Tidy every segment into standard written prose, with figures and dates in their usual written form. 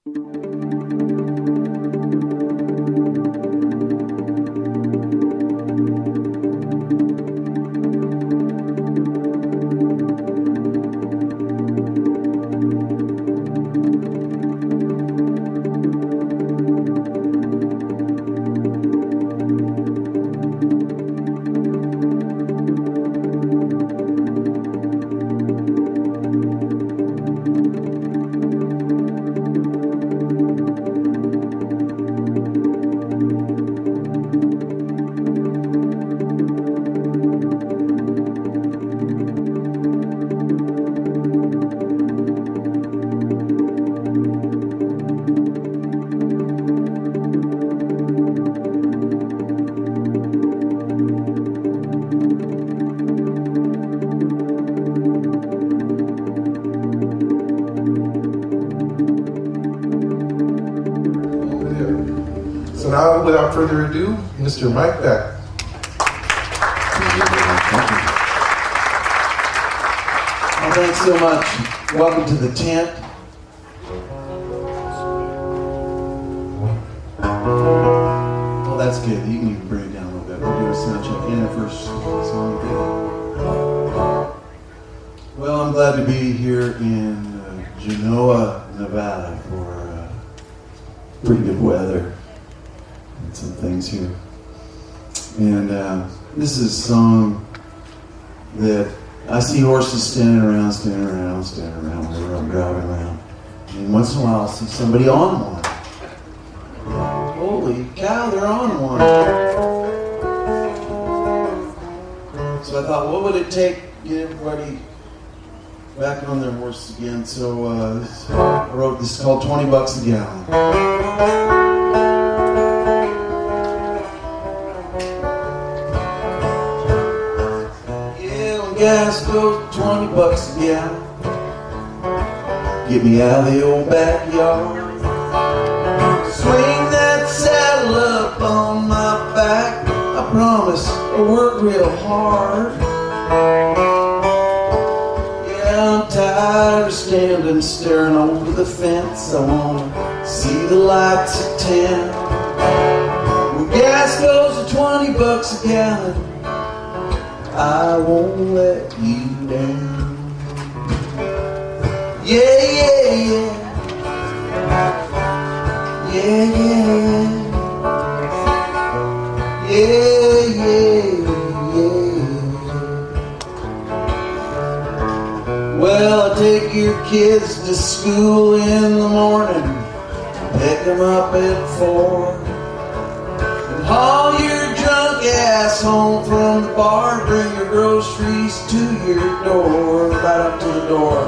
So now, without further ado, Mr. Mike Beck. Well, thanks so much. Welcome to the tent. Well, that's good. You can even bring it down a little bit. We'll do a sound check in the first song. Well, I'm glad to be here in Genoa, Nevada for pretty good weather and some things here. And this is a song that I see horses standing around wherever I'm driving around. And once in a while I'll see somebody on one. Holy cow, they're on one. So I thought, what would it take to get everybody back on their horses again? So I wrote this called 20 Bucks a Gallon. Gas goes 20 bucks a gallon. Get me out of the old backyard. Swing that saddle up on my back. I promise I'll work real hard. Yeah, I'm tired of standing staring over the fence. I wanna see the lights at 10. When gas goes to 20 bucks a gallon, I won't let you down. Yeah, yeah, yeah. Yeah, yeah. Yeah, yeah, yeah. Well, I take your kids to school in the morning, pick them up at 4, and haul your drunk ass home from the bar, bring your groceries to your door, right up to the door.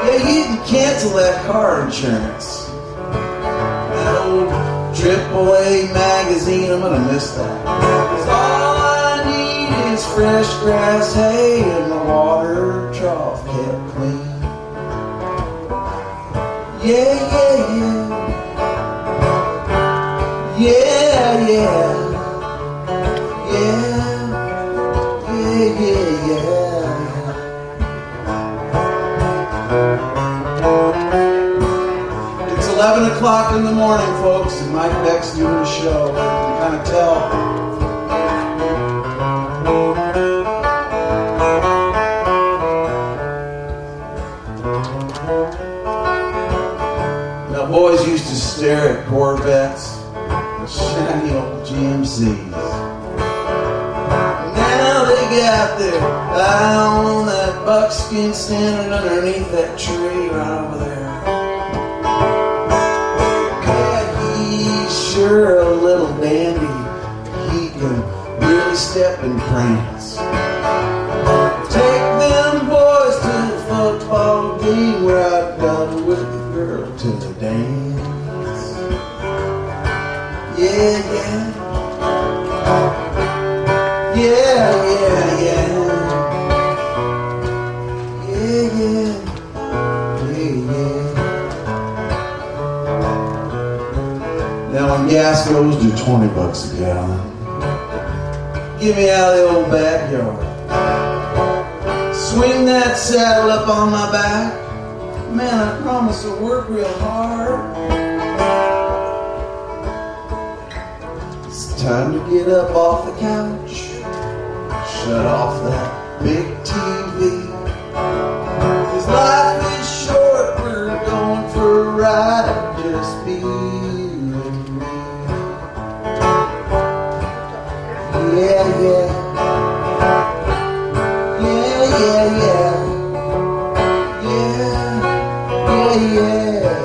Yeah, you can cancel that car insurance. That old AAA magazine, I'm gonna miss that. 'Cause all I need is fresh grass hay and the water trough kept clean. Yeah, yeah, yeah. Yeah, yeah. Yeah, yeah, yeah, yeah. It's 11 o'clock in the morning, folks, and Mike Beck's doing a show. You can kind of tell. Now, boys used to stare at Corvettes, shiny old GMCs. Got their eye on that buckskin standing underneath that tree right over there. Yeah, he's sure a little dandy. He can really step and prance. Take them boys to the football game, right down with the girl to the dance. Yeah, yeah. Yeah, yeah, yeah. Yeah, yeah. Yeah, yeah. Now when gas goes to 20 bucks a gallon, get me out of the old backyard. Swing that saddle up on my back. Man, I promise to work real hard. It's time to get up off the couch, shut off that big TV. 'Cause life is short, we're going for a ride. Just be with me. Yeah, yeah. Yeah, yeah, yeah. Yeah, yeah, yeah.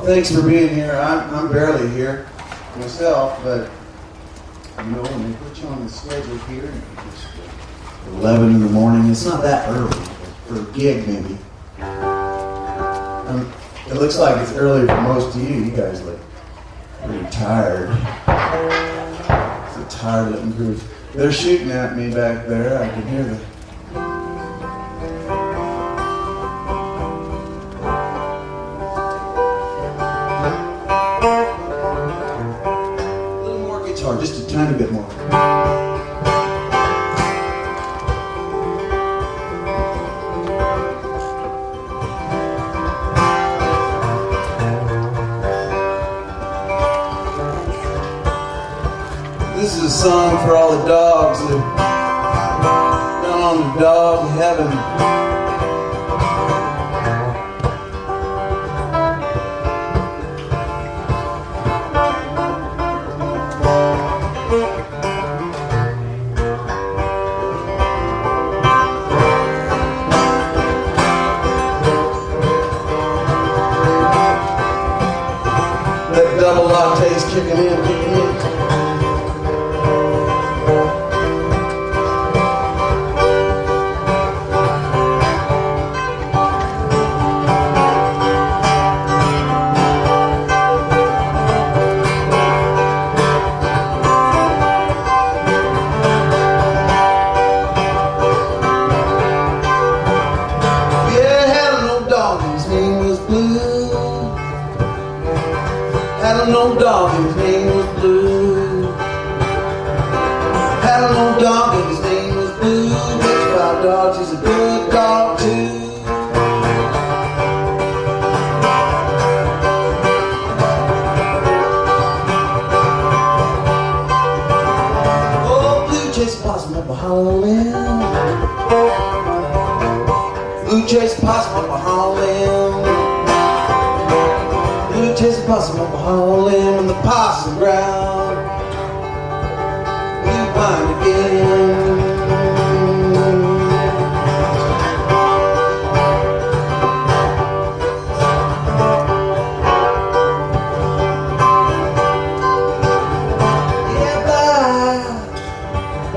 Thanks for being here. I'm barely here myself, but you know, when they put you on the schedule here, and it's 11 in the morning, it's not that early for a gig, maybe. It looks like it's early for most of you. You guys look pretty tired. It's a tired looking group. They're shooting at me back there. I can hear the. Just a tiny bit more. This is a song for all the dogs that have gone to dog heaven. Double lattes kicking in, kicking in. Yeah, had an old dog, his name was Blue. Had an old dog and his name was Blue. Had an old dog and his name was Blue. Gets 5 dogs, he's a good dog too. Oh, Blue chased a possum up a hollow limb. Blue chased a possum up a hollow limb. Blue chased a possum up a hollow limb and the possum ground. Blue whined again. Yeah, bye,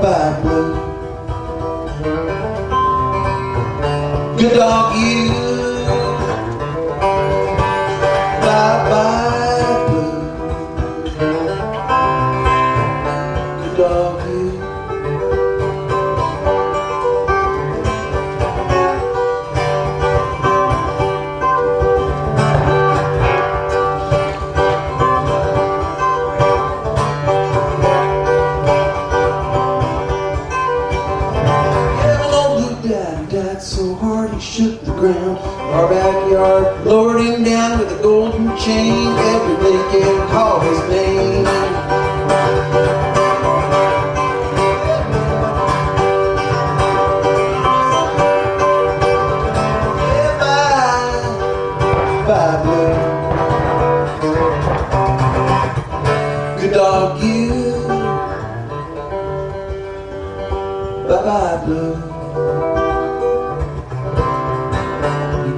bye, Blue. Good dog, you. Bye-bye, Blue. Good dog, you. Yeah, well, old Blue died so hard he shook the ground. Our backyard lowered him down with a golden chain. Everybody can call his name. Yeah, bye, bye, Blue. Good dog, you. Bye-bye, Blue.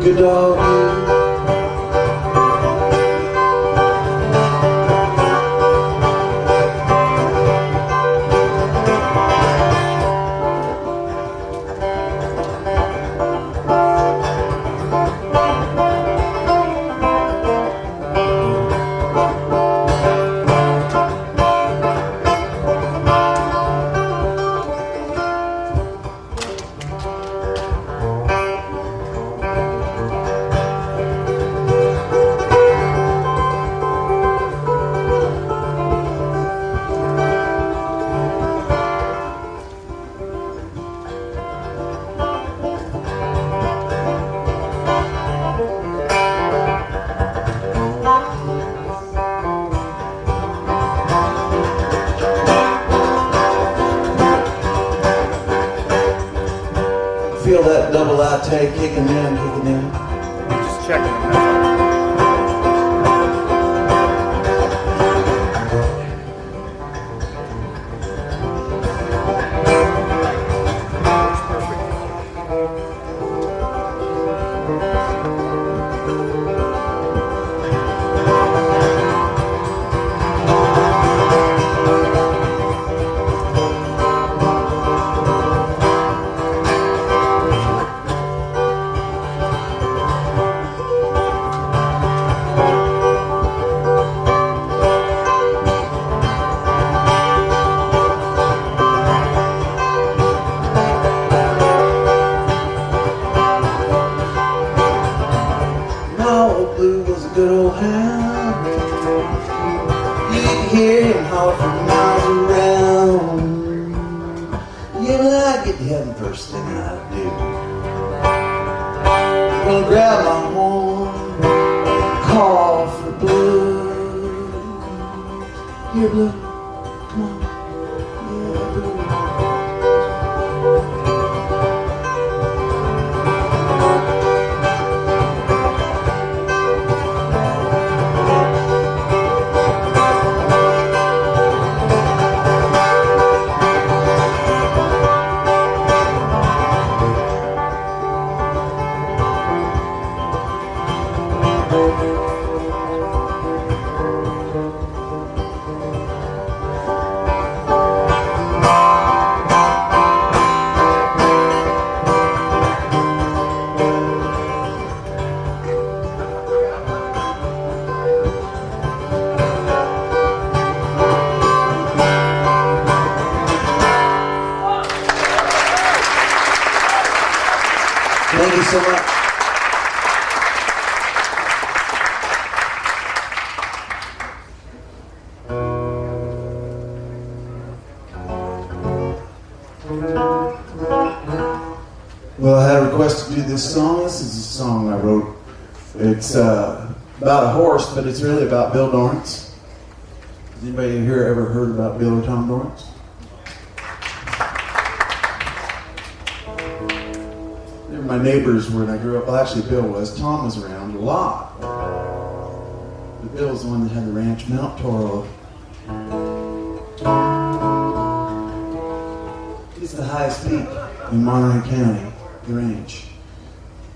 Good dog, you. latte kicking in. Just checking them, that's all. Good old hound, you can hear him holler for miles around. Yeah, when I get to heaven, first thing I do, I'm gonna grab my horn, call for Blue. Here, Blue, come on. Yeah, Blue. Thank you so much. Well, I had a request to do this song. This is a song I wrote. It's about a horse, but it's really about Bill Dorrance. Has anybody here ever heard about Bill or Tom Dorrance? They were my neighbors when I grew up. Well, actually, Bill was. Tom was around a lot. But Bill was the one that had the ranch, Mount Toro. It's the highest peak in Monterey County, the range,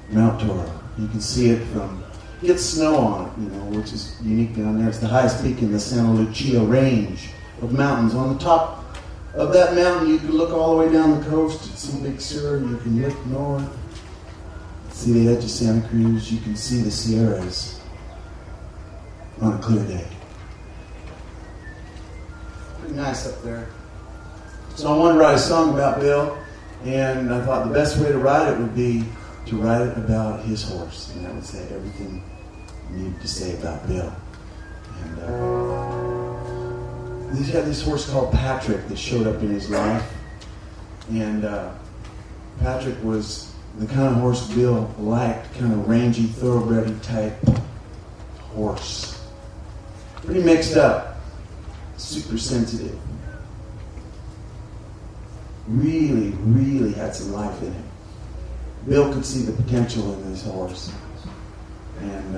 Mount Toro. You can see it from, it gets snow on it, which is unique down there. It's the highest peak in the Santa Lucia range of mountains. On the top of that mountain, you can look all the way down the coast. You see Big Sur, you can look north, see the edge of Santa Cruz, you can see the Sierras on a clear day. Pretty nice up there. So I wanted to write a song about Bill, and I thought the best way to write it would be to write it about his horse, and that would say everything you need to say about Bill. And he had this horse called Patrick that showed up in his life, and Patrick was the kind of horse Bill liked, kind of rangy, thoroughbred type horse. Pretty mixed up, super sensitive. Really, really had some life in him. Bill could see the potential in this horse. And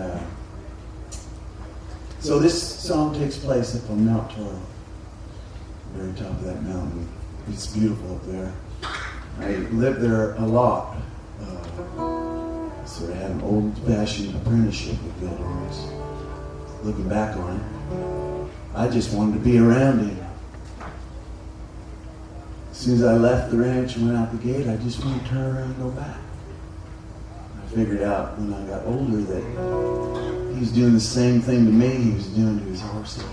so this song takes place up on Mount Toro, the very top of that mountain. It's beautiful up there. I lived there a lot. Sort of had an old-fashioned apprenticeship with Bill Dorrance. Looking back on it, I just wanted to be around him. As soon as I left the ranch and went out the gate, I just wanted to turn around and go back. I figured out when I got older that he was doing the same thing to me he was doing to his horses.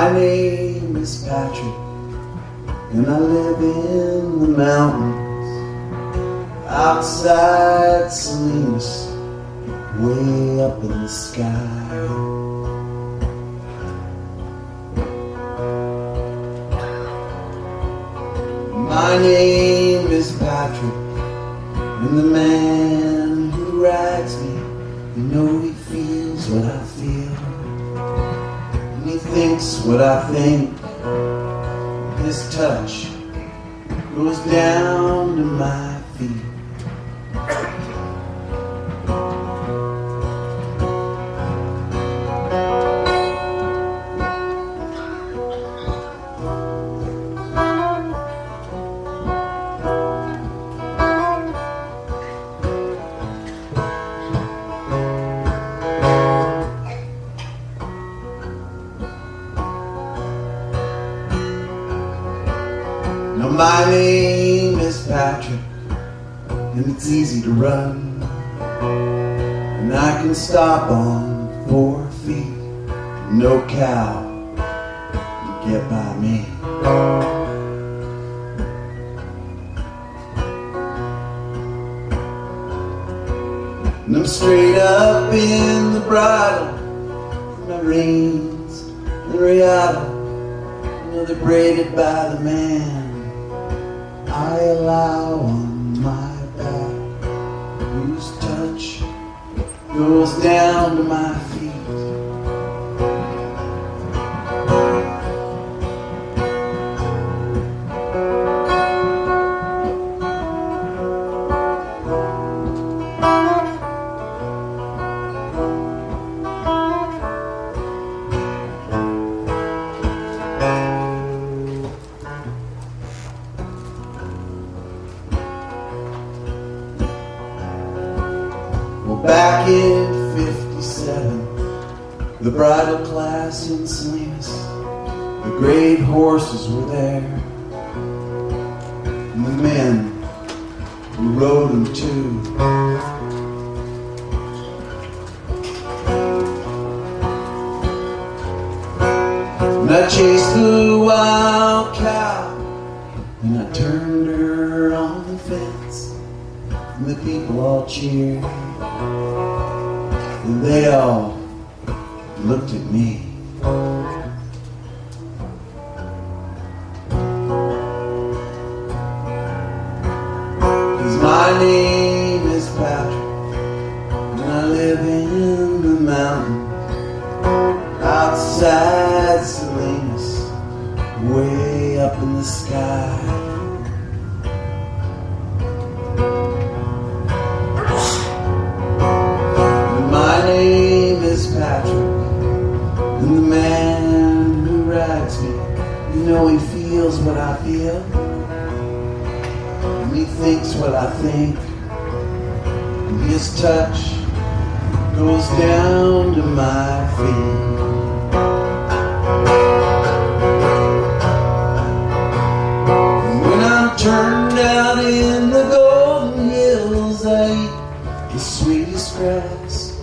My name is Patrick, and I live in the mountains outside Salinas, way up in the sky. My name is Patrick, and the man who rides me, you know he feels what I feel, and he thinks what I think. His touch goes down to my feet. Now my name is Patrick, and it's easy to run, and I can stop on 4 feet. No cow can get by me. And I'm straight up in the bridle, my reins and riata, you know they're braided by the man I allow on my back, whose touch goes down to my feet. Back in '57, the bridal class in Salinas, the great horses were there, and the men who rode them too. And I chased the wild cow, and I turned her on the fence, and the people all cheered. And they all looked at me. 'Cause my name is Patrick, and I live in the mountains outside Salinas, way up in the sky. My name is Patrick, and the man who rides me, you know he feels what I feel, and he thinks what I think, and his touch goes down to my feet. And when I'm turned out in the golden hills, I eat the sweetest grass.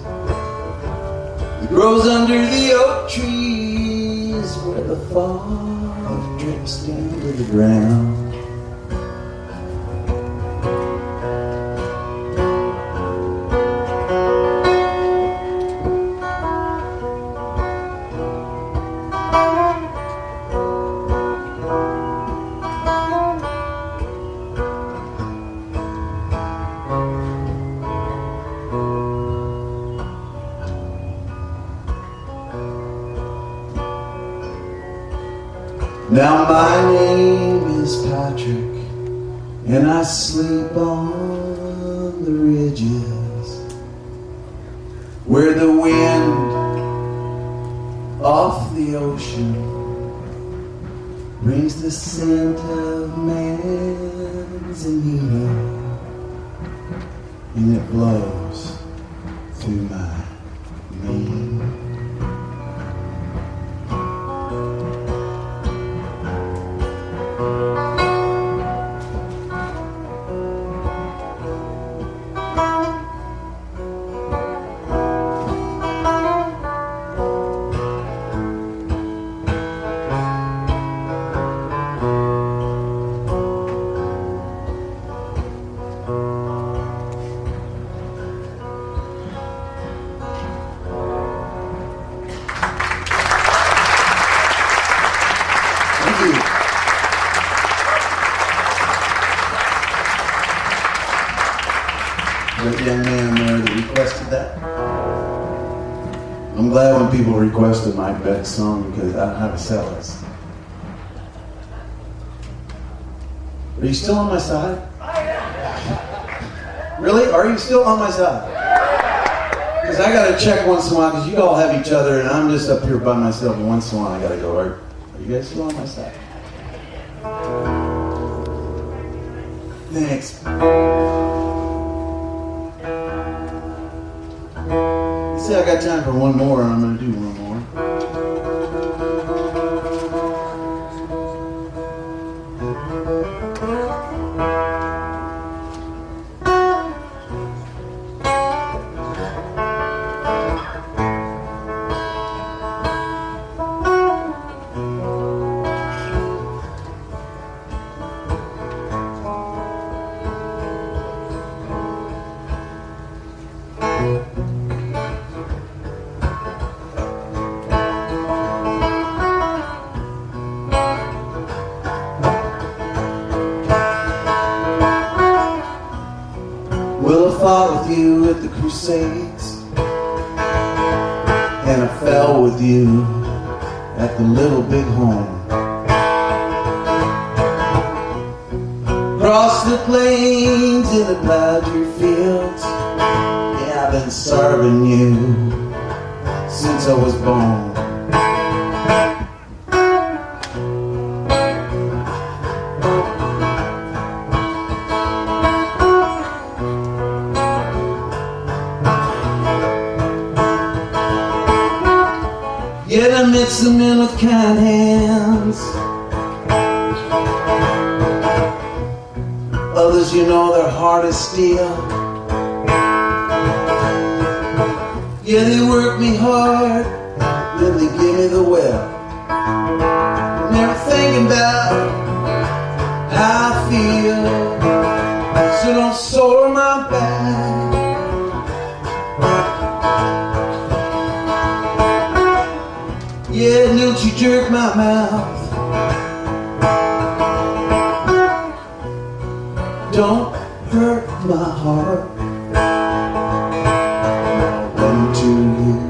It grows under the oak trees where the fog drips down to the ground. Now my name is Patrick, and I sleep on the ridges where the wind off the ocean brings the scent of manzanita, and it blows through my mane. the young man there that requested that. I'm glad when people request a Mike Beck song because I don't have a set list. Are you still on my side? Really? Are you still on my side? Because I got to check once in a while because you all have each other and I'm just up here by myself and once in a while I got to go, are you guys still on my side? Thanks. See, I got time for one more and I'm going to do one more. Well, I fought with you at the Crusades, and I fell with you at the Little Big Home. Crossed the plains and I plowed your fields. Yeah, I've been serving you since I was born. Yet I met some men with kind hands. Others, you know, their heart is steel. Yeah, they work me hard, then they give me the well. Never thinking about how I feel. So don't soar my back. Yeah, don't you jerk my mouth. Don't hurt my heart. I'll run to you.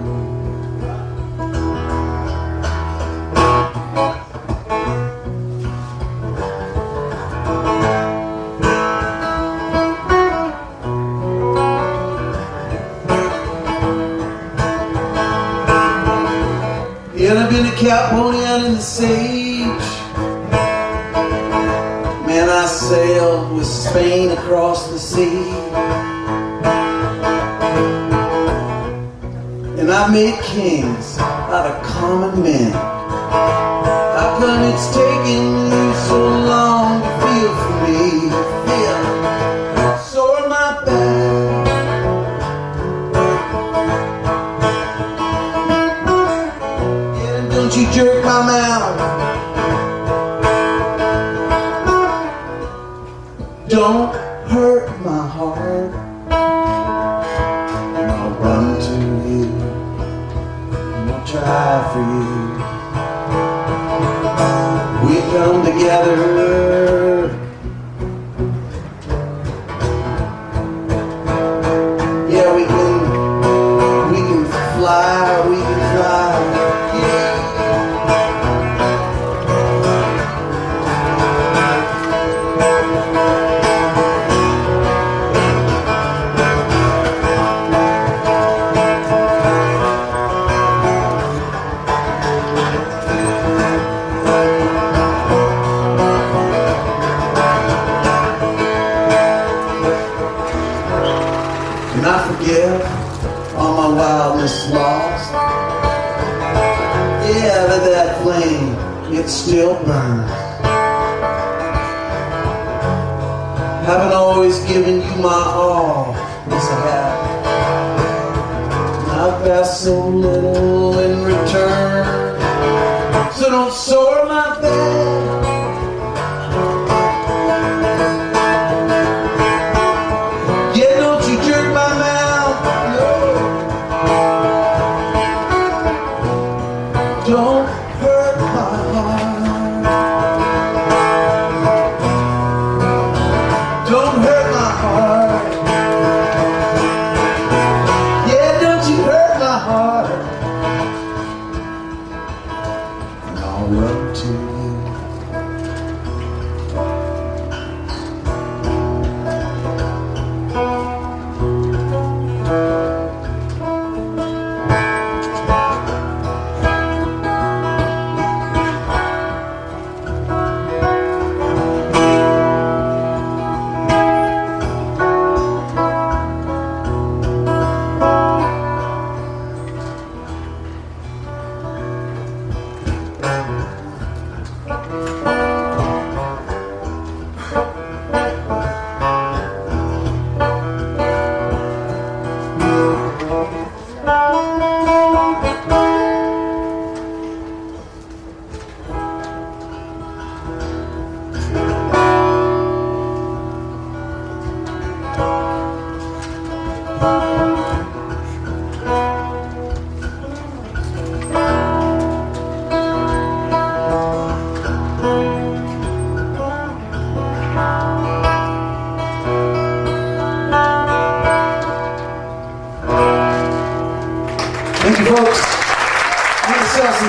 Yeah, I've been a cowboy out in the sage. Man, I sailed with Spain across the sea. And I made kings out of common men. How come it's taking you so long to feel for me? Feel sore in my back. Yeah, don't you jerk my mouth. Don't hurt my heart. I'll run to you and I'll try for you. We come together. Yeah, we can fly, we can fly. Yeah. And I forgive all my wildness lost. Yeah, but that flame, it still burns. Haven't always given you my all. Yes, I have. I've asked so little in return. So don't soar my back. Don't hurt my heart. Don't hurt my heart.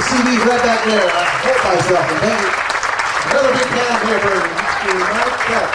CDs right back there. I hurt myself. And thank you. Another big hand here for Mr. Mike Beck.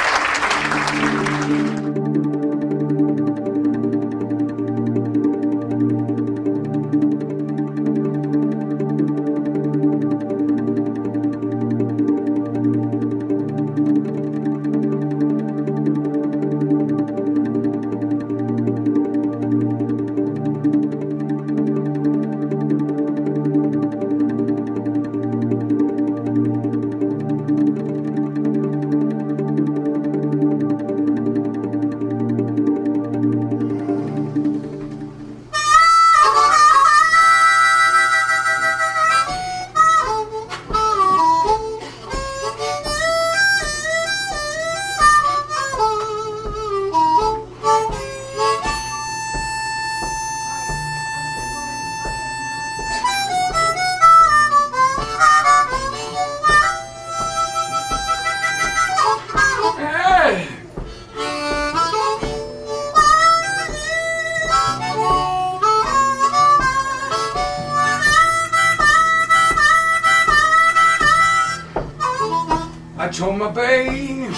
I told my babe,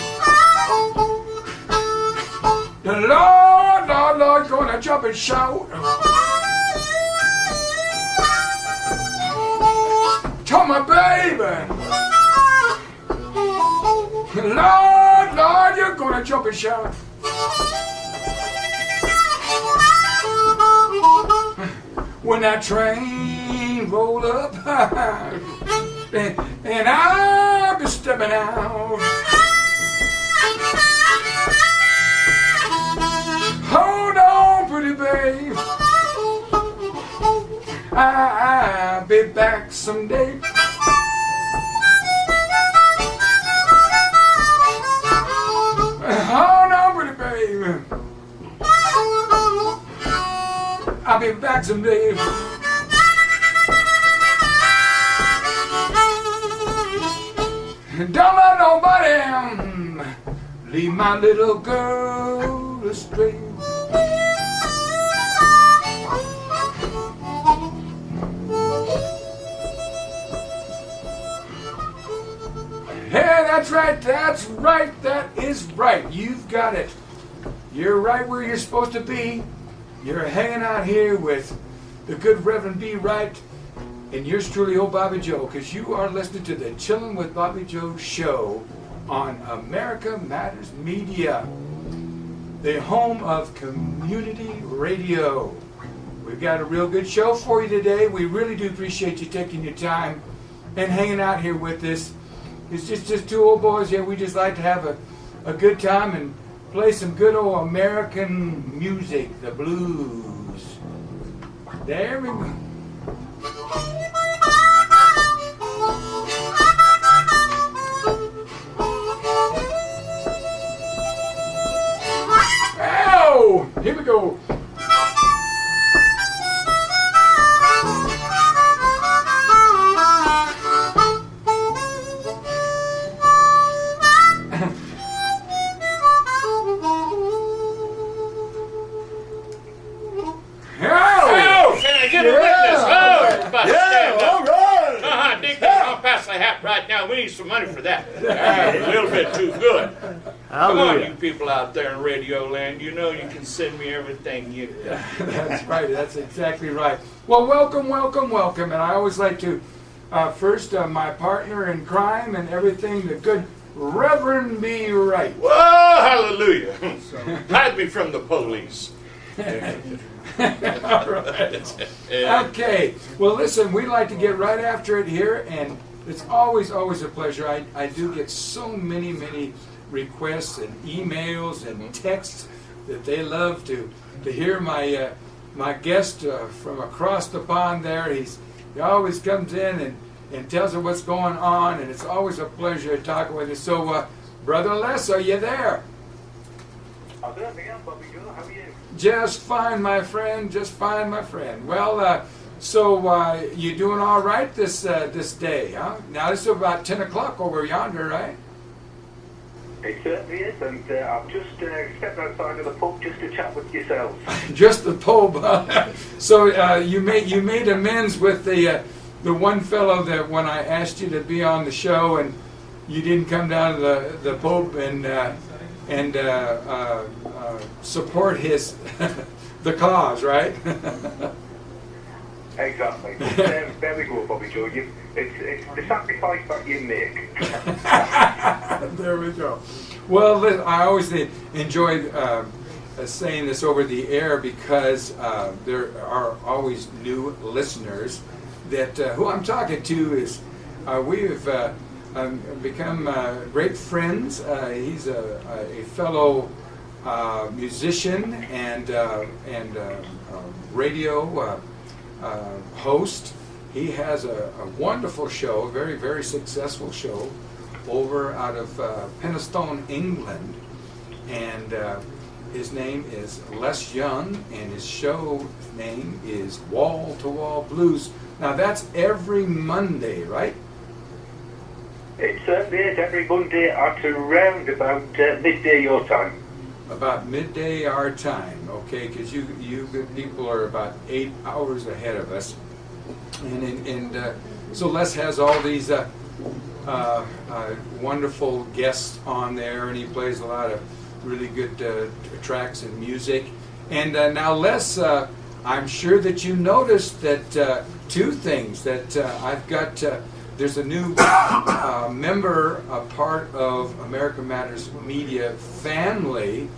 the Lord, Lord, Lord, gonna jump and shout. Told my baby, Lord, Lord, you're gonna jump and shout. When that train rolled up, and I'll be stepping out. Hold on, pretty babe. I'll be back someday. Hold on, pretty babe. I'll be back someday. Don't let nobody leave my little girl astray. Hey, that's right, that is right. You've got it. You're right where you're supposed to be. You're hanging out here with the good Reverend B. Wright and yours truly, old Bobby Joe, because you are listening to the Chillin' with Bobby Joe show on America Matters Media, the home of community radio. We've got a real good show for you today. We really do appreciate you taking your time and hanging out here with us. It's just two old boys here. We just like to have a good time and play some good old American music, the blues. There we go. Oh, here we go. Right now, we need some money for that. A little bit too good. Come on, you people out there in Radio Land, you know you can send me everything you got. That's right. That's exactly right. Well, welcome, welcome, welcome. And I always like to first my partner in crime and everything, the good Reverend B. Wright. Whoa, hallelujah. Hide me from the police. All right. Okay. Well, listen, we like to get right after it here, and it's always a pleasure. I do get so many requests and emails and texts that they love to hear my my guest from across the pond there. He always comes in and tells us what's going on, and it's always a pleasure talking with you. So, Brother Les, are you there? I'm there, Miguel. Bobby Joe, how are you? Just fine, my friend. Just fine, my friend. Well, so you doing all right this day, huh? Now this is about 10 o'clock over yonder, right? It certainly is, and I've just stepped outside of the pub just to chat with yourselves. Just the pub. So you made amends with the the one fellow that when I asked you to be on the show and you didn't come down to the Pope and support his the cause, right? Exactly. Very good, Bobby Joe. It's the sacrifice that you make. There we go. Well, I always enjoy saying this over the air because there are always new listeners that who I'm talking to is we've become great friends. He's a fellow musician and radio host. He has a wonderful show, a very, very successful show over out of Penistone, England. And his name is Les Young, and his show name is Wall to Wall Blues. Now that's every Monday, right? It certainly is every Monday at around about midday your time. About midday our time, okay? Because you good people are about 8 hours ahead of us, and so Les has all these wonderful guests on there, and he plays a lot of really good tracks and music. And now Les, I'm sure that you noticed that two things that I've got. There's a new member, a part of America Matters Media family.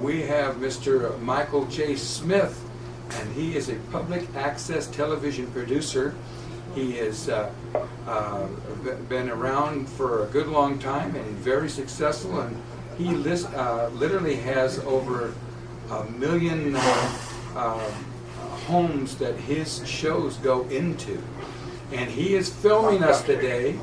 We have Mr. Michael J. Smith, and he is a public access television producer. He has been around for a good long time and very successful, and he literally has over 1 million homes that his shows go into. And he is filming us today,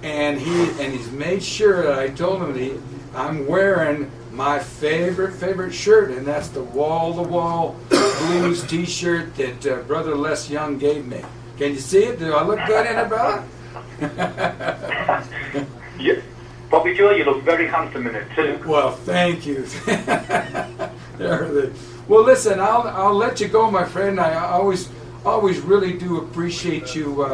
and he's made sure that I told him I'm wearing my favorite shirt, and that's the Wall Blues T-shirt that Brother Les Young gave me. Can you see it? Do I look good in it, brother? Yeah. Bobby Joe, you look very handsome in it too. Well, thank you. Well, listen, I'll let you go, my friend. I always really do appreciate you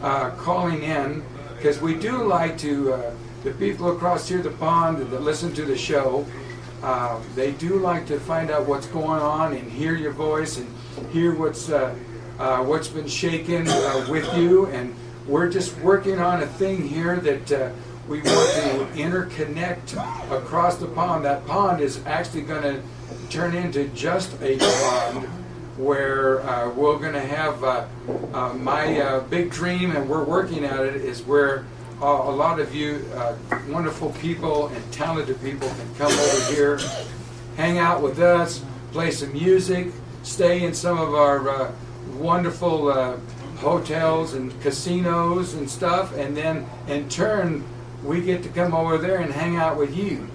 calling in, because we do like to, the people across here the pond that listen to the show, they do like to find out what's going on and hear your voice and hear what's been shaken with you. And we're just working on a thing here that we want to interconnect across the pond. That pond is actually going to turn into just a pond, where we're going to have my big dream, and we're working at it, is where a lot of you wonderful people and talented people can come over here, hang out with us, play some music, stay in some of our wonderful hotels and casinos and stuff, and then in turn we get to come over there and hang out with you.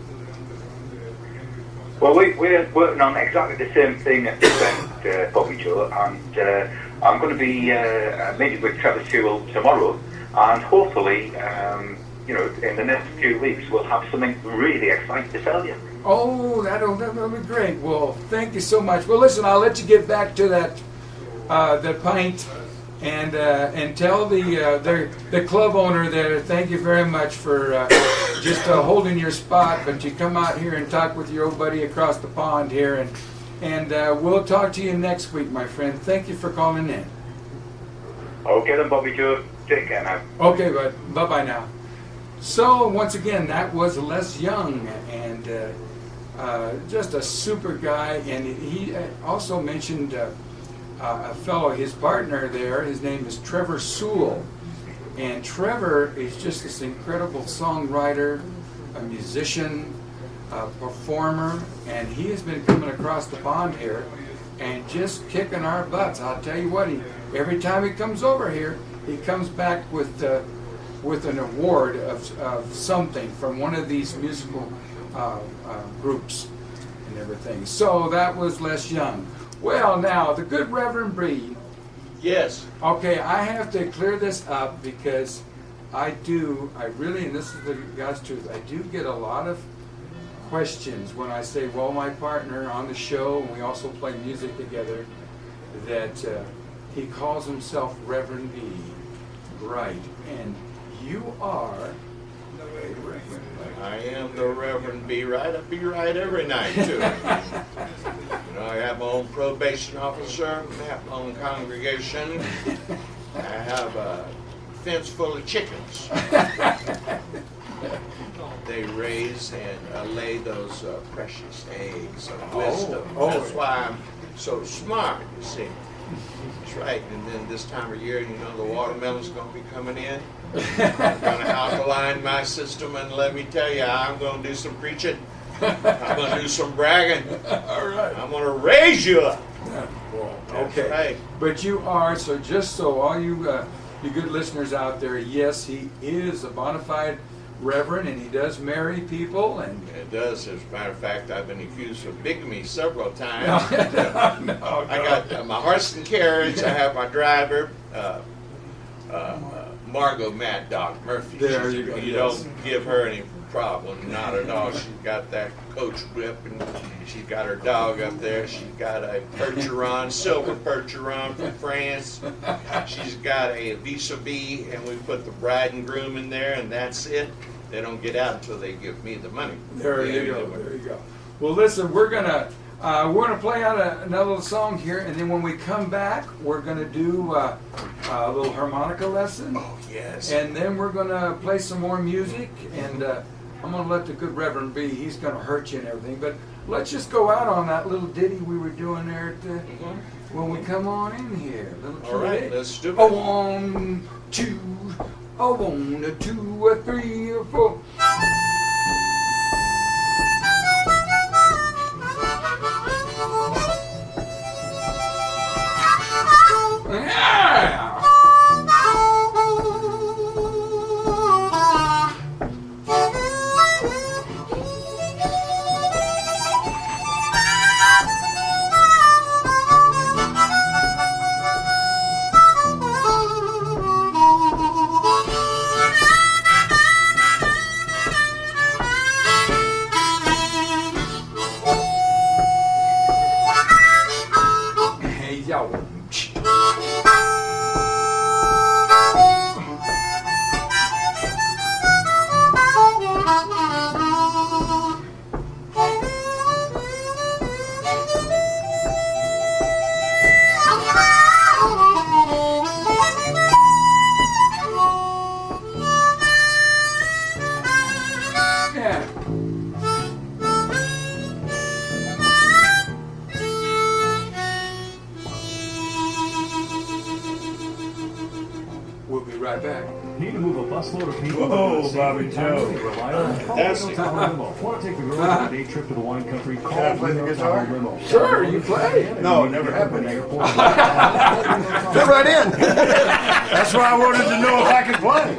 Well, we're working on exactly the same thing at this end, Bobby Joe, and I'm going to be meeting with Trevor Sewell tomorrow, and hopefully, in the next few weeks, we'll have something really exciting to tell you. Oh, that'll be great. Well, thank you so much. Well, listen, I'll let you get back to that pint, and tell the club owner there, thank you very much for just holding your spot, but you come out here and talk with your old buddy across the pond here, and we'll talk to you next week, my friend. Thank you for calling in. Okay then, Bobby Joe. Take care now. Okay, bud. Bye-bye now. So, once again, that was Les Young, and just a super guy, and he also mentioned a fellow, his partner there, his name is Trevor Sewell. And Trevor is just this incredible songwriter, a musician, a performer, and he has been coming across the pond here and just kicking our butts. I'll tell you what, every time he comes over here, he comes back with an award of something from one of these musical groups and everything. So that was Les Young. Well, now, the good Reverend Bree. Yes. Okay, I have to clear this up, because I really, and this is the God's truth, I do get a lot of questions when I say, well, my partner on the show, and we also play music together, that he calls himself Reverend B. Right. And you are. I am the Reverend B. Wright. I be right every night, too. You know, I have my own probation officer, I have my own congregation. I have a fence full of chickens. They raise and lay those precious eggs of wisdom. That's why I'm so smart, you see. That's right. And then this time of year, you know, the watermelon's going to be coming in. I'm going to alkaline my system, and let me tell you, I'm going to do some preaching. I'm going to do some bragging. All right. I'm going to raise you up. Okay. That's right. But you are, so just so all you good listeners out there, yes, he is a bona fide reverend, and he does marry people. And It does. As a matter of fact, I've been accused of bigamy several times. No, I got my horse and carriage. I have my driver, Margot Mad Dog Murphy. There you go, You yes. don't give her any problem, not at all. She's got that coach whip, and she's got her dog up there. She's got a Percheron, silver Percheron from France. She's got a vis-a-vis, and we put the bride and groom in there, and that's it. They don't get out until they give me the money. There you go. There you go. Well, listen, we're gonna play out another little song here, and then when we come back, we're gonna do a little harmonica lesson. Oh, yes. And then we're gonna play some more music, and I'm gonna let the good Reverend B. He's gonna hurt you and everything, but let's just go out on that little ditty we were doing there at the, when we come on in here. Little All right, kid. let's do it. A 1, 2, a 1, a 2, a 3, a 4. Yeah! Hey, yo. Yeah. We'll be right back. Need to move a busload of people? Whoa, Bobby Joe. Rely on Fantastic. Tahoe Limo. Want to take the girls on a day trip to the wine country? Call Can I play the Reno guitar? Tahoe Limo. Sure, you play. No, never happened. Fit right in. That's why I wanted to know if I could play.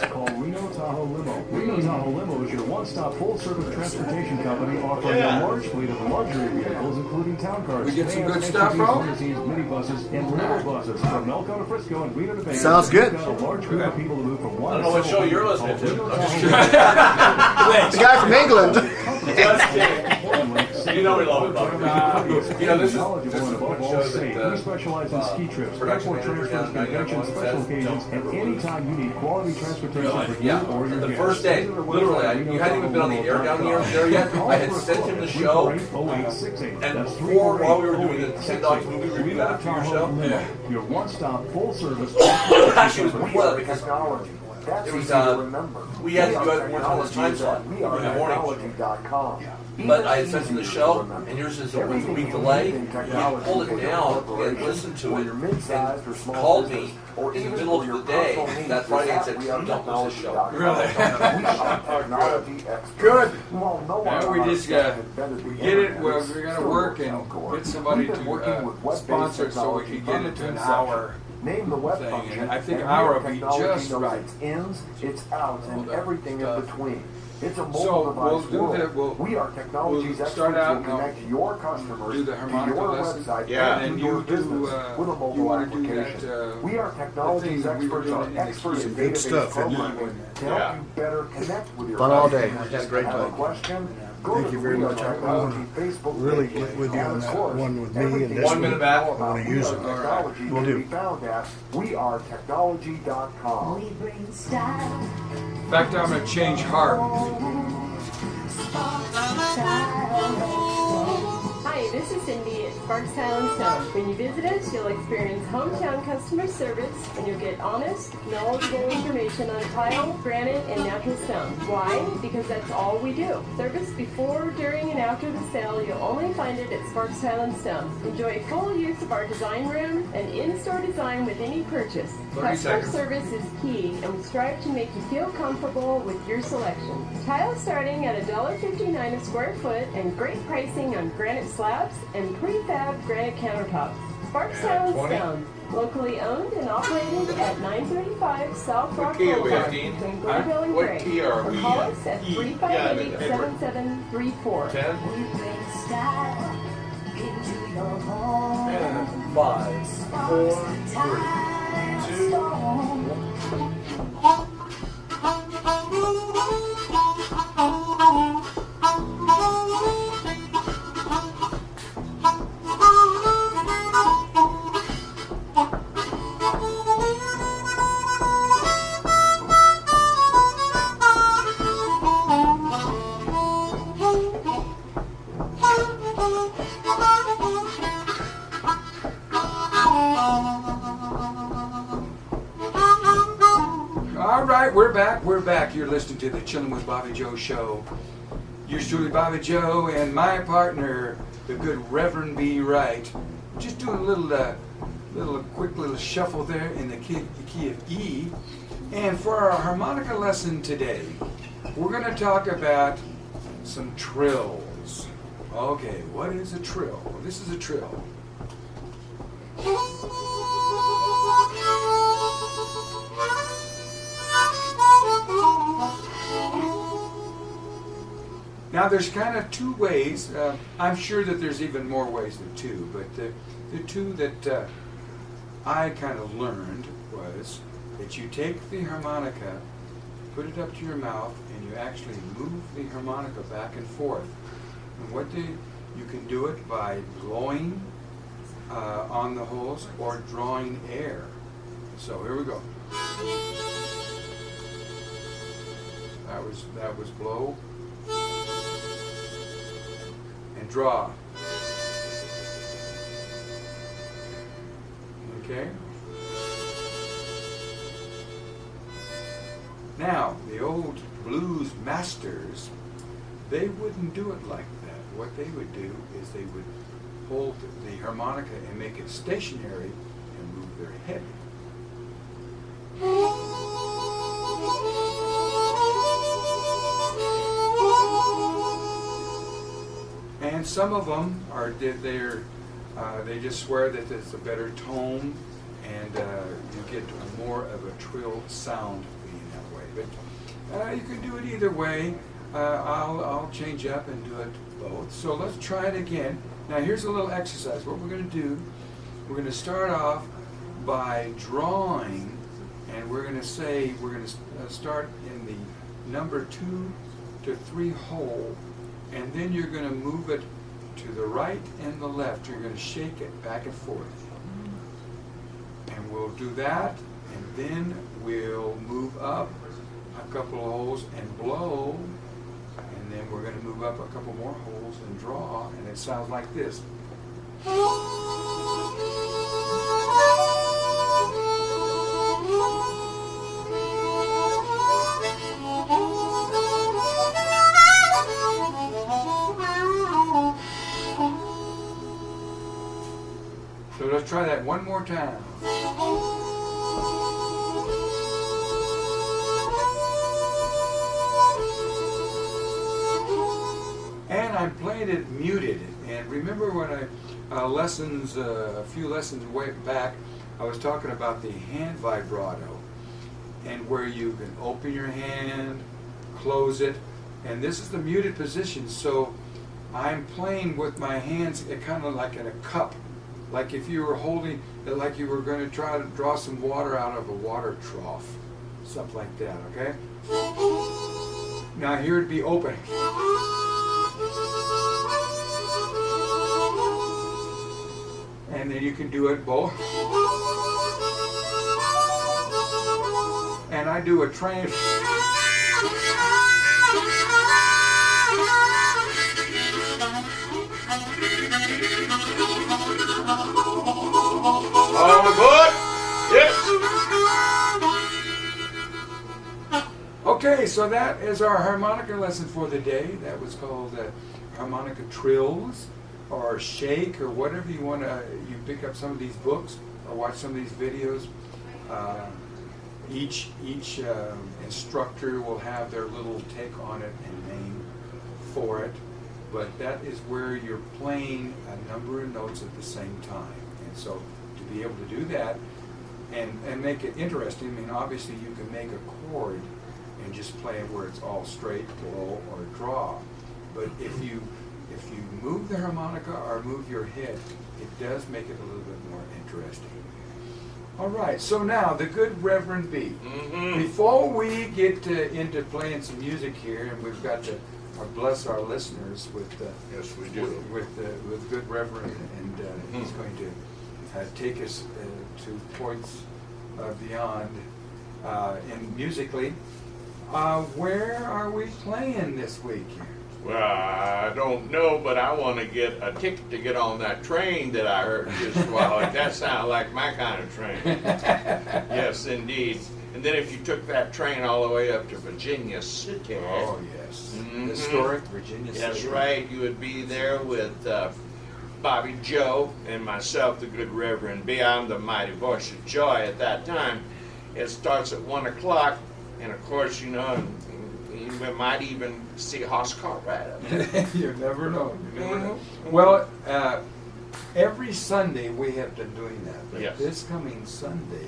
Call Reno Tahoe Limo. Reno Tahoe Limo is your one-stop full-service transportation company offering Yeah. a large fleet of luxury vehicles, including town cars, We get some vans, good stuff, SUVs, bro? limousines, minibuses, and limo buses from Melco to Frisco and Reno to Vegas. Sounds good. We've got a large group of people to move from one. I don't know what show you're listening to. The guy from England. You know we love it, Bobby. You know, this is one We show that specialize in ski trips, production airport manager transfers, down there, conventions, one special says, occasions, don't and ever anytime you need quality transportation for you Yeah, or your the guests. first day, literally, you hadn't even been on the air down there yet. I had sent him the show, and before, while we were doing the $10 movie review after your show, Your one-stop full-service. actually it was before that because it was, we had to go at one time time slot in the morning. But I had sent him the show, and yours is a week delay. He pulled it down and listened to it, and called me in the middle of the day that Friday and said, "Don't lose this show." Good. Now we just we get it. We're gonna work and get somebody to sponsor it so we can get it to an hour. Name the web thing, function, and I think and hour we will be have technology just knows right. Its ins, its outs, and All that everything stuff. in between. It's a mobile So device we'll do world. that. We are technology's we'll experts start out who connect and your customers do the to harmonica your lesson. website Yeah. and And to your you do, business with a you mobile wanna do application. that, we are technology's the thing we were experts, doing are in the experts in queue. Good database stuff, isn't it? programming to help Yeah. you better connect with your Fun all day. customers. Just great Have a play. question? Thank you very much. I want to really get with you on that one with me and this 1 minute back. I want to use it. Technology Will can do. be found at wearetechnology.com. We bring style. In fact, I'm going to change heart. Hi, this is Cindy at Sparks Tile and Stone. When you visit us, you'll experience hometown customer service and you'll get honest, knowledgeable information on tile, granite, and natural stone. Why? Because that's all we do. Service before, during, and after the sale, you'll only find it at Sparks Tile and Stone. Enjoy full use of our design room and in-store design with any purchase. 30 Customer seconds. service is key, and we strive to make you feel comfortable with your selection. Tile starting at $1.59 a square foot and great pricing on granite slabs and prefab granite countertops. Sparks Tile and 20. Stone, locally owned and operated at 935 South Rock key are we Boulevard in? between Glenville and What Gray. key are Or we call in? us at E. 358-7734. 10, We bring style into your home. 5, 4, 3, 2, 1. All right, we're back. We're back. You're listening to the Chillin' with Bobby Joe show. Yours truly, Bobby Joe, and my partner, the good Reverend B. Wright. Just doing a quick little shuffle there in the key of E. And for our harmonica lesson today, we're going to talk about some trills. Okay, what is a trill? Well, this is a trill. Now there's kind of two ways. I'm sure that there's even more ways than two, but the two that I kind of learned was that you take the harmonica, put it up to your mouth, and you actually move the harmonica back and forth. And you can do it by blowing on the holes or drawing air. So here we go. That was blow and draw. Okay. Now, the old blues masters, they wouldn't do it like that. What they would do is they would hold the harmonica and make it stationary and move their head. And some of them they just swear that it's a better tone, and you get more of a trill sound being that way. But you can do it either way. I'll change up and do it both. So let's try it again. Now here's a little exercise. What we're going to do, we're going to start off by drawing, and we're going to start in the number 2 to 3 hole, and then you're going to move it to the right and the left. You're going to shake it back and forth. And we'll do that, and then we'll move up a couple of holes and blow, and then we're going to move up a couple more holes and draw, and it sounds like this. So let's try that one more time. And I'm playing it muted. And remember when a few lessons way back, I was talking about the hand vibrato, and where you can open your hand, close it, and this is the muted position. So I'm playing with my hands kind of like in a cup, like if you were holding, like you were going to try to draw some water out of a water trough, something like that. Okay. Now here it'd be open. you can do it both. And I do a train. All aboard? Yes. Okay, so that is our harmonica lesson for the day. That was called harmonica trills, or shake, or whatever you want to. You pick up some of these books or watch some of these videos. Each instructor will have their little take on it and name for it, but that is where you're playing a number of notes at the same time. And so to be able to do that and make it interesting, I mean, obviously you can make a chord and just play it where it's all straight, blow, or draw. But if you move the harmonica or move your head, it does make it a little bit more interesting. All right, so now the good Reverend B. Before we get into playing some music here, and we've got to bless our listeners with yes, we do. with good Reverend, and he's going to take us to points beyond and musically. Where are we playing this week? Well, I don't know, but I want to get a ticket to get on that train that I heard just a while. That sounded like my kind of train. Yes, indeed. And then if you took that train all the way up to Virginia City. Oh, yes. Historic Virginia City. That's right. You would be there with Bobby Joe and myself, the good Reverend B. I'm the mighty voice of joy at that time. It starts at 1 o'clock, and of course, you know, you might even see a horse car ride up there. You never know. You never know. Well, every Sunday we have been doing that. But yes. This coming Sunday,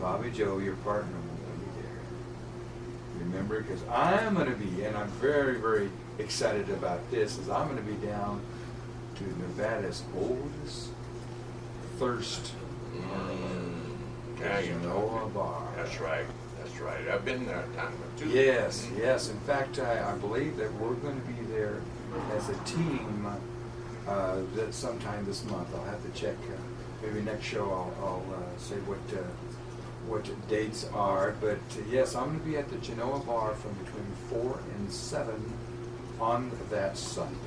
Bobby Joe, your partner, will be there. Remember, because I'm going to be, and I'm very, very excited about this, is I'm going to be down to Nevada's oldest thirst Genoa bar. That's right. That's right. I've been there a time or two. Yes, yes. In fact, I believe that we're going to be there as a team that sometime this month. I'll have to check. Maybe next show I'll say what dates are. But yes, I'm going to be at the Genoa bar from between 4 and 7 on that Sunday.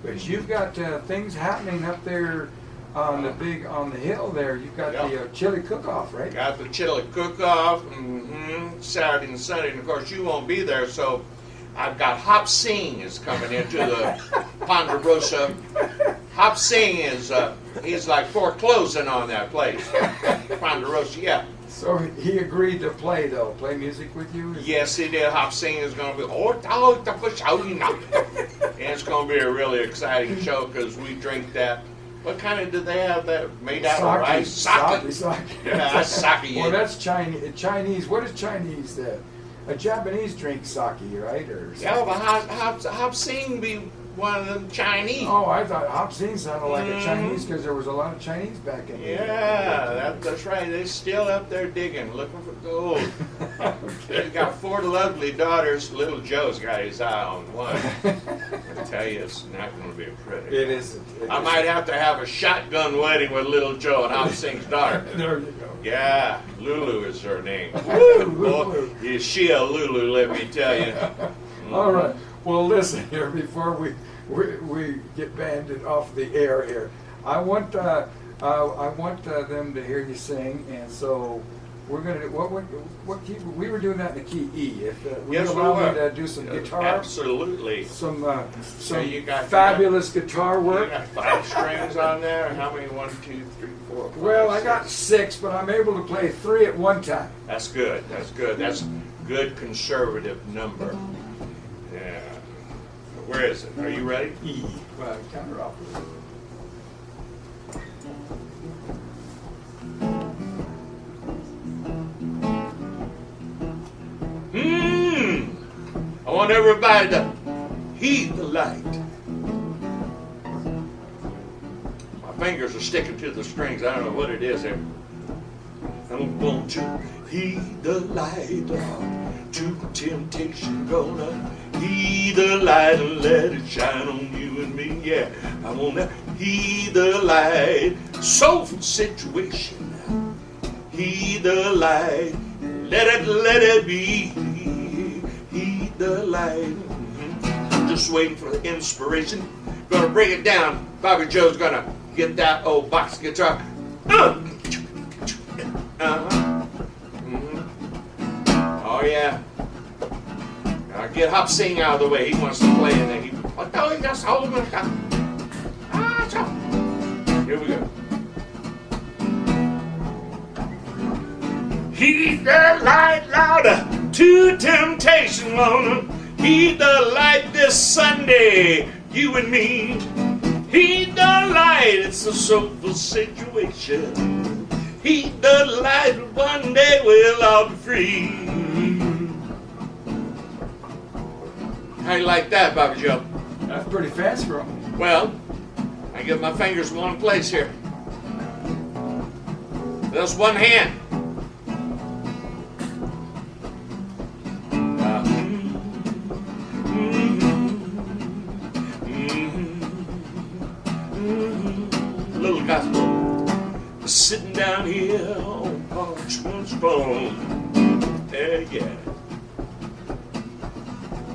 But you've got things happening up there on the hill there. You've got the chili cook-off, right? Got the chili cook-off, Saturday and Sunday, and of course you won't be there, so I've got Hop Sing is coming into the Ponderosa. Hop Sing is, he's like foreclosing on that place. Ponderosa, yeah. So he agreed to play music with you? Yes, he did. Hop Sing is going to be, and it's going to be a really exciting show because we drink that. What kind of do they have that made out of rice? Sake. Yeah, that's sake. Well, that's Chinese. What is Chinese? A Japanese drink sake, right? Or yeah, but Hop Sing be one of them Chinese. Oh, I thought Hop Sing sounded like a Chinese because there was a lot of Chinese back in there. Yeah, that's right. They're still up there digging, looking for gold. They've got 4 lovely daughters. Little Joe's got his eye on one. I tell you, it's not going to be a pretty. It isn't. I might have to have a shotgun wedding with Little Joe and Hop Sing's daughter. There you go. Yeah, Lulu is her name. Woo, boy, is she a Lulu, let me tell you. All right. Well, listen here before we get banded off the air here. I want them to hear you sing, and so we're going to what key? We were doing that in the key E. If we allow me to do some guitar, absolutely, some you got fabulous guitar work. You got 5 strings on there. How many? 1, 2, 3, 4, 5, Well, 6. I got 6, but I'm able to play 3 at one time. That's good. That's good. That's a good conservative number. Yeah. Where is it? Are you ready? E. Counter off. I want everybody to heed the light. My fingers are sticking to the strings. I don't know what it is there. I'm going to heed the light, to temptation gonna heed the light and let it shine on you and me. Yeah, I want to He the light, soulful situation. He the light, let it be. He the light. I'm just waiting for the inspiration. Gonna bring it down. Bobby Joe's gonna get that old box guitar. Oh yeah. Now get Hop Sing out of the way. He wants to play in there. Oh, he just hold him. Here we go. Heed the light louder to temptation, wanna heed the light this Sunday, you and me. Heed the light, it's a soulful situation. Heed the light, one day we'll all be free. How you like that, Bobby Joe? That's pretty fast for him. Well, I get my fingers in one place here. That's one hand. Little gospel. Sitting down here on Parchment Stone. Yeah.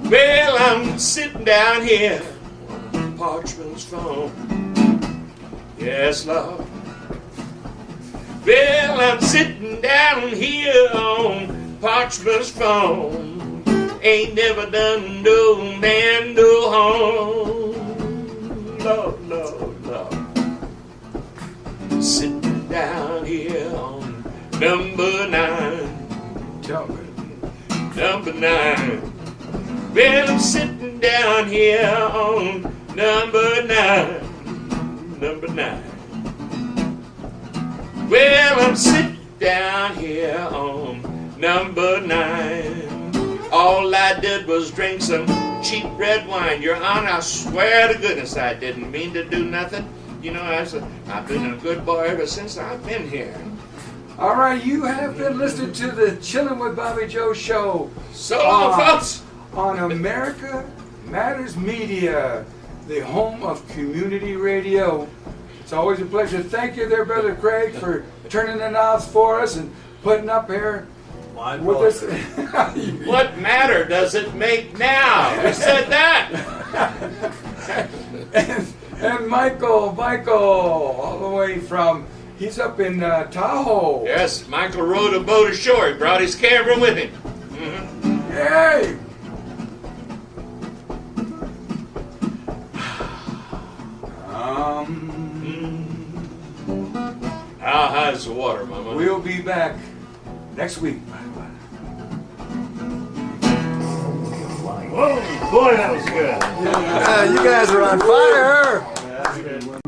Well, I'm sitting down here on Parchment Stone. Yes, Lord. Well, I'm sitting down here on Parchment Stone. Ain't never done no man no harm. Lord, Lord, Lord. Sitting down here on number 9. Tell me. Number 9. Well, I'm sitting down here on number 9. Number 9. Well, I'm sitting down here on number 9. All I did was drink some cheap red wine. Your Honor, I swear to goodness I didn't mean to do nothing. You know, I've been a good boy ever since I've been here. All right, you have been listening to the Chillin' with Bobby Joe show. So long, folks. On America Matters Media, the home of community radio. It's always a pleasure. Thank you there, Brother Craig, for turning the knobs for us and putting up here with us. What matter does it make now? Who said that? And Michael, all the way from, he's up in Tahoe. Yes, Michael rowed a boat ashore. He brought his camera with him. Mm-hmm. Yay! How high's the water, Mama? We'll be back next week. Whoa, boy, that was good. You guys are on fire. That's good.